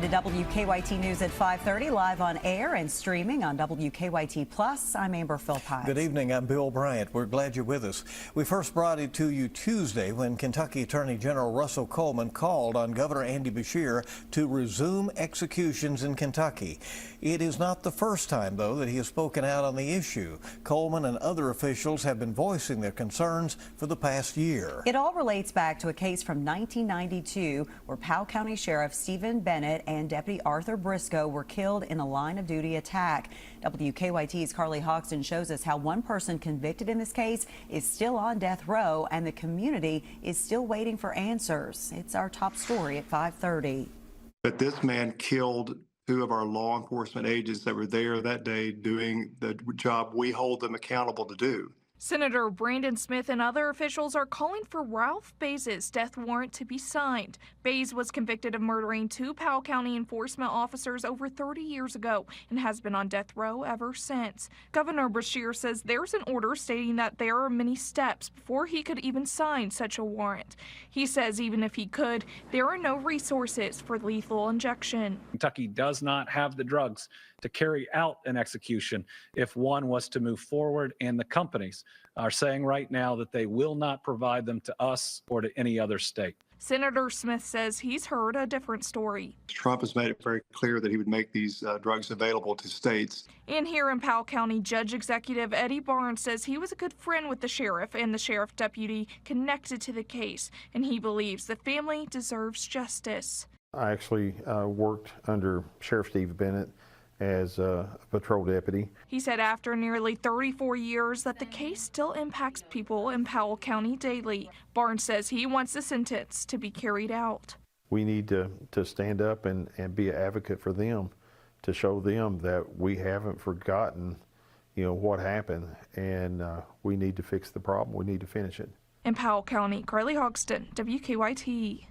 into WKYT News at 5:30, live on air and streaming on WKYT Plus. I'm Amber Philpott. Good evening. I'm Bill Bryant. We're glad you're with us. We first brought it to you Tuesday when Kentucky Attorney General Russell Coleman called on Governor Andy Beshear to resume executions in Kentucky. It is not the first time, though, that he has spoken out on the issue. Coleman and other officials have been voicing their concerns for the past year. It all relates back to a case from 1992 where Powell County Sheriff Stephen Bennett and Deputy Arthur Briscoe were killed in a line-of-duty attack. WKYT's Carly Hoxton shows us how one person convicted in this case is still on death row and the community is still waiting for answers. It's our top story at 5:30. But this man killed two of our law enforcement agents that were there that day doing the job we hold them accountable to do. Senator Brandon Smith and other officials are calling for Ralph Bays' death warrant to be signed. Bays was convicted of murdering two Powell County enforcement officers over 30 years ago and has been on death row ever since. Governor Beshear says there's an order stating that there are many steps before he could even sign such a warrant. He says even if he could, there are no resources for lethal injection. Kentucky does not have the drugs to carry out an execution if one was to move forward, and the companies are saying right now that they will not provide them to us or to any other state. Senator Smith says he's heard a different story. Trump has made it very clear that he would make these drugs available to states. And here in Powell County, Judge Executive Eddie Barnes says he was a good friend with the sheriff and the sheriff deputy connected to the case, and he believes the family deserves justice. I actually worked under Sheriff Steve Bennett as a patrol deputy. He said after nearly 34 years that the case still impacts people in Powell County daily. Barnes says he wants the sentence to be carried out. We need to stand up and be an advocate for them, to show them that we haven't forgotten, what happened, and we need to fix the problem. We need to finish it. In Powell County, Carly Hoxton, WKYT.